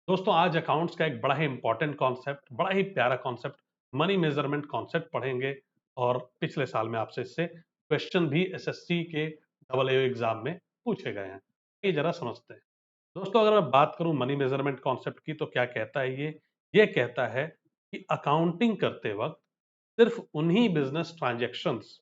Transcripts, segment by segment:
दोस्तों आज अकाउंट्स का एक बड़ा ही इंपॉर्टेंट कॉन्सेप्ट, बड़ा ही प्यारा कॉन्सेप्ट, मनी मेजरमेंट कॉन्सेप्ट पढ़ेंगे। और पिछले साल में आपसे इससे क्वेश्चन भी एसएससी के डबल ए एग्जाम में पूछे गए हैं। ये जरा समझते हैं। दोस्तों अगर मैं बात करूं मनी मेजरमेंट कॉन्सेप्ट की तो क्या कहता है ये कहता है कि अकाउंटिंग करते वक्त सिर्फ उन्हीं बिजनेस ट्रांजैक्शंस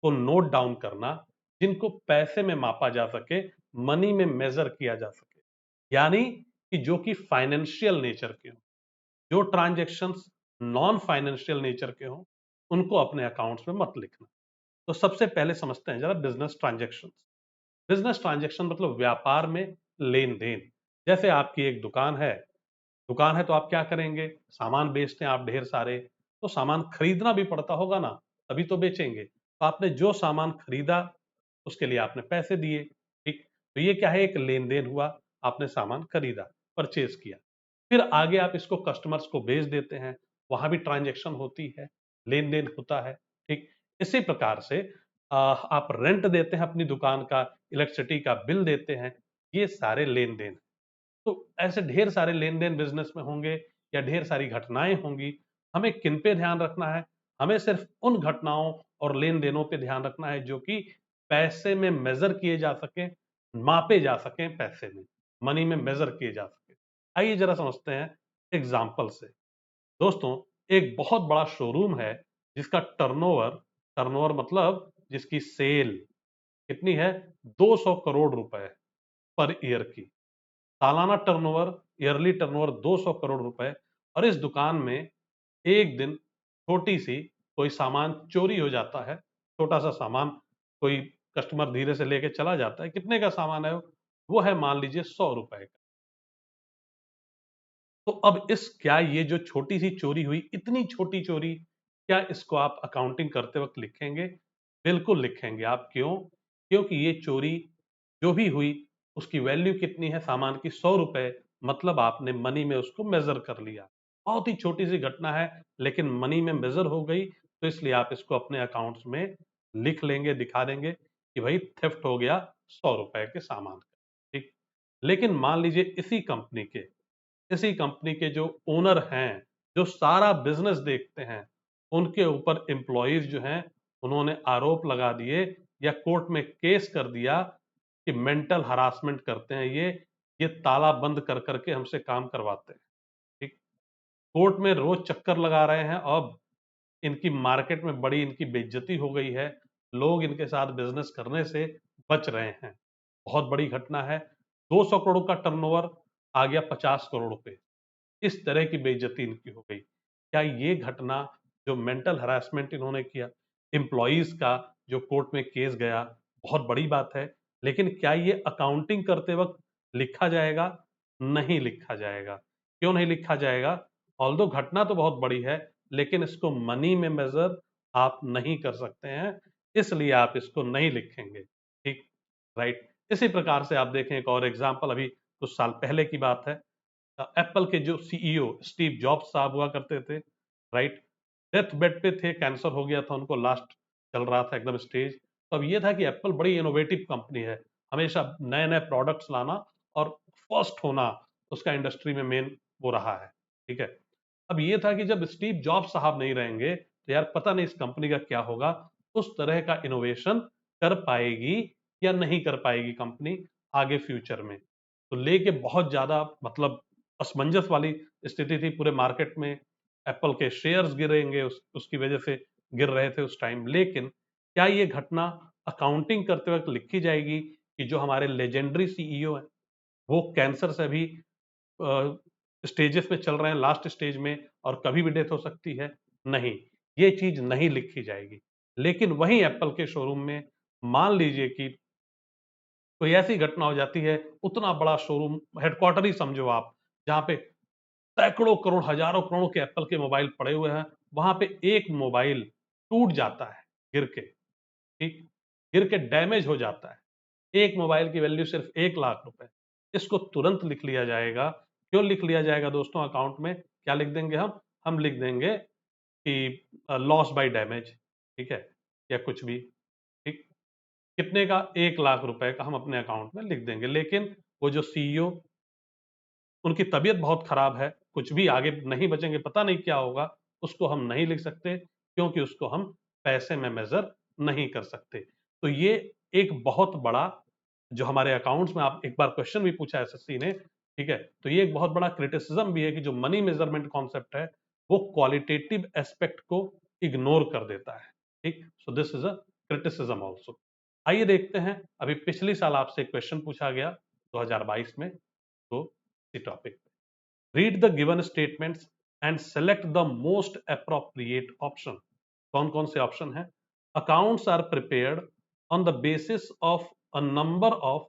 को नोट डाउन करना जिनको पैसे में मापा जा सके, मनी में मेजर किया जा सके। यानी कि जो कि फाइनेंशियल नेचर के हो, जो ट्रांजैक्शंस नॉन फाइनेंशियल नेचर के हो, उनको अपने अकाउंट्स में मत लिखना। तो सबसे पहले समझते हैं जरा बिजनेस ट्रांजैक्शंस। बिजनेस ट्रांजैक्शन मतलब व्यापार में लेन देन। जैसे आपकी एक दुकान है तो आप क्या करेंगे, सामान बेचते हैं आप ढेर सारे, तो सामान खरीदना भी पड़ता होगा ना, तभी तो बेचेंगे। तो आपने जो सामान खरीदा उसके लिए आपने पैसे दिए, ठीक। तो ये क्या है, एक लेन देन हुआ, आपने सामान खरीदा, परचेज किया। फिर आगे आप इसको कस्टमर्स को बेच देते हैं, वहां भी ट्रांजैक्शन होती है, लेन देन होता है, ठीक। इसी प्रकार से आप रेंट देते हैं अपनी दुकान का, इलेक्ट्रिसिटी का बिल देते हैं, ये सारे लेन देन। तो ऐसे ढेर सारे लेन देन बिजनेस में होंगे या ढेर सारी घटनाएं होंगी। हमें किन पे ध्यान रखना है, हमें सिर्फ उन घटनाओं और लेन देनों पे ध्यान रखना है जो कि पैसे में मेजर किए जा सके, मापे जा सके, पैसे में, मनी में मेजर किए जा सके। आइए जरा समझते हैं एग्जाम्पल से। दोस्तों एक बहुत बड़ा शोरूम है जिसका टर्नओवर, टर्नओवर मतलब जिसकी सेल कितनी है, 200 करोड़ रुपए पर ईयर की। सालाना टर्नओवर, ईयरली टर्नओवर 200 करोड़ रुपए। और इस दुकान में एक दिन छोटी सी कोई सामान चोरी हो जाता है, छोटा सा सामान कोई कस्टमर धीरे से लेके चला जाता है। कितने का सामान है वो है मान लीजिए 100 रुपए का। तो अब इस क्या ये जो छोटी सी चोरी हुई, इतनी छोटी चोरी, क्या इसको आप अकाउंटिंग करते वक्त लिखेंगे? बिल्कुल लिखेंगे आप। क्यों? क्योंकि ये चोरी जो भी हुई उसकी वैल्यू कितनी है, सामान की 100 रुपए, मतलब आपने मनी में उसको मेजर कर लिया। बहुत ही छोटी सी घटना है लेकिन मनी में मेजर हो गई, तो इसलिए आप इसको अपने अकाउंट्स में लिख लेंगे, दिखा देंगे कि भाई थेफ्ट हो गया 100 रुपए के सामान का, ठीक। लेकिन मान लीजिए इसी कंपनी के जो ओनर हैं, जो सारा बिजनेस देखते हैं, उनके ऊपर एम्प्लॉयज जो हैं, उन्होंने आरोप लगा दिए या कोर्ट में केस कर दिया कि मेंटल हरासमेंट करते हैं, ये ताला बंद कर करके हमसे काम करवाते हैं, ठीक। कोर्ट में रोज चक्कर लगा रहे हैं, अब इनकी मार्केट में बड़ी इनकी बेइज्जती हो गई है, लोग इनके साथ बिजनेस करने से बच रहे हैं। बहुत बड़ी घटना है, 200 करोड़ का टर्नओवर आ गया 50 करोड़ पे, इस तरह की बेइज्जती इनकी हो गई। क्या ये घटना, जो मेंटल हरासमेंट इन्होंने किया, एम्प्लॉइज का जो कोर्ट में केस गया, बहुत बड़ी बात है। लेकिन क्या ये अकाउंटिंग करते वक्त लिखा जाएगा? नहीं लिखा जाएगा। क्यों नहीं लिखा जाएगा? ऑल्दो घटना तो बहुत बड़ी है, लेकिन इसको मनी में मेजर आप नहीं कर सकते हैं, इसलिए आप इसको नहीं लिखेंगे, ठीक। राइट। इसी प्रकार से आप देखें एक और एग्जाम्पल, अभी कुछ साल पहले की बात है। एप्पल के जो सीईओ स्टीव जॉब्स साहब हुआ करते थे, राइट। डेथ बेड पे थे, कैंसर हो गया था उनको, लास्ट चल रहा था एकदम स्टेज। तो अब ये था कि एप्पल बड़ी इनोवेटिव कंपनी है, हमेशा नए नए प्रोडक्ट्स लाना और फर्स्ट होना उसका इंडस्ट्री में मेन वो रहा है, ठीक है। अब ये था कि जब स्टीव जॉब्स साहब नहीं रहेंगे तो यार पता नहीं इस कंपनी का क्या होगा, उस तरह का इनोवेशन कर पाएगी या नहीं कर पाएगी कंपनी आगे फ्यूचर में। तो लेके बहुत ज्यादा मतलब असमंजस वाली स्थिति थी पूरे मार्केट में। एप्पल के शेयर्स गिरेंगे, उसकी वजह से गिर रहे थे उस टाइम। लेकिन क्या ये घटना अकाउंटिंग करते वक्त लिखी जाएगी कि जो हमारे लेजेंडरी सीईओ हैं वो कैंसर से भी स्टेजेस में चल रहे हैं, लास्ट स्टेज में, और कभी भी डेथ हो सकती है? नहीं, ये चीज नहीं लिखी जाएगी। लेकिन वहीं एप्पल के शोरूम में मान लीजिए कि कोई ऐसी घटना हो जाती है, उतना बड़ा शोरूम, हेडक्वार्टर ही समझो आप, जहां पे सैकड़ों करोड़, हजारों करोड़ के एप्पल के मोबाइल पड़े हुए हैं, वहां पे एक मोबाइल टूट जाता है गिर के, ठीक, गिर के डैमेज हो जाता है, एक मोबाइल की वैल्यू सिर्फ 1 लाख रुपए, इसको तुरंत लिख लिया जाएगा। क्यों लिख लिया जाएगा दोस्तों? अकाउंट में क्या लिख देंगे हम लिख देंगे कि लॉस बाय डैमेज, ठीक है, या कुछ भी, ठीक। कितने का? 1 लाख रुपए का हम अपने अकाउंट में लिख देंगे। लेकिन वो जो सीईओ, उनकी तबीयत बहुत खराब है, कुछ भी आगे नहीं बचेंगे, पता नहीं क्या होगा, उसको हम नहीं लिख सकते, क्योंकि उसको हम पैसे में मेजर नहीं कर सकते। तो ये एक बहुत बड़ा, जो हमारे अकाउंट्स में आप एक बार क्वेश्चन भी पूछा एसएससी ने, ठीक है, तो ये एक बहुत बड़ा क्रिटिसिज्म भी है कि जो मनी मेजरमेंट कॉन्सेप्ट है वो क्वालिटेटिव एस्पेक्ट को इग्नोर कर देता है, ठीक। So this is a criticism also. आइए देखते हैं, अभी पिछली साल आपसे एक क्वेश्चन पूछा गया 2022 में, तो इसी टॉपिक पे read the given statements and select the most appropriate option. कौन कौन से ऑप्शन है? Accounts are prepared on the basis of a number of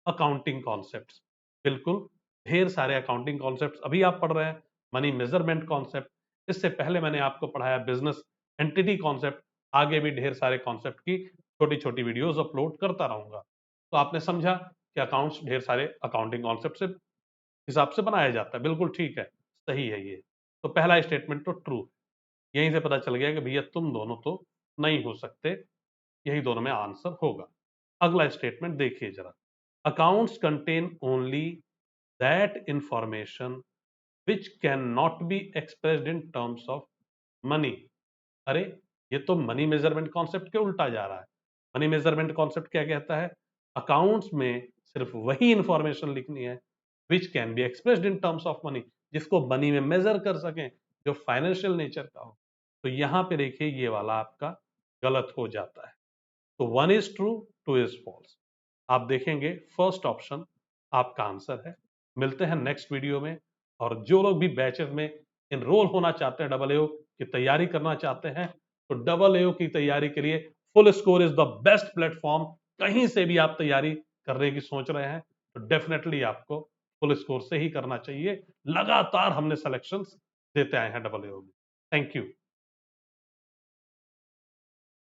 accounting concepts. बिल्कुल, ढेर सारे अकाउंटिंग कॉन्सेप्ट्स अभी आप पढ़ रहे हैं, मनी मेजरमेंट कॉन्सेप्ट, इससे पहले मैंने आपको पढ़ाया बिजनेस एंटिटी कॉन्सेप्ट, आगे भी ढेर सारे कॉन्सेप्ट की छोटी छोटी वीडियोस अपलोड करता रहूंगा। तो आपने समझा कि अकाउंट्स ढेर सारे अकाउंटिंग कॉन्सेप्ट से हिसाब से बनाया जाता है, बिल्कुल ठीक है, सही है ये। तो पहला स्टेटमेंट तो ट्रू, यहीं से पता चल गया कि भैया तुम दोनों तो नहीं हो सकते, यही दोनों में आंसर होगा। अगला स्टेटमेंट देखिए जरा, accounts contain only that information which can not be expressed in terms of money. अरे, ये तो मनी मेजरमेंट कॉन्सेप्ट के उल्टा जा रहा है। मनी मेजरमेंट कॉन्सेप्ट क्या कहता है? अकाउंट्स में सिर्फ वही इंफॉर्मेशन लिखनी है which can be expressed in terms of money, जिसको मनी में मेजर कर सकें, जो फाइनेंशियल नेचर का हो। तो यहां पे देखिए ये वाला आपका गलत हो जाता है। तो one is true, two is false. आप देखेंगे फर्स्ट ऑप्शन आपका आंसर है। मिलते हैं नेक्स्ट वीडियो में। और जो लोग भी बैचेस में इनरोल होना चाहते हैं, डबल एओ की तैयारी करना चाहते हैं, तो डबल एओ की तैयारी के लिए full score is the best platform. कहीं से भी आप तैयारी करने की सोच रहे हैं तो डेफिनेटली आपको फुल स्कोर से ही करना चाहिए। लगातार हमने सिलेक्शंस देते आए हैं डबल एओ में। Thank you.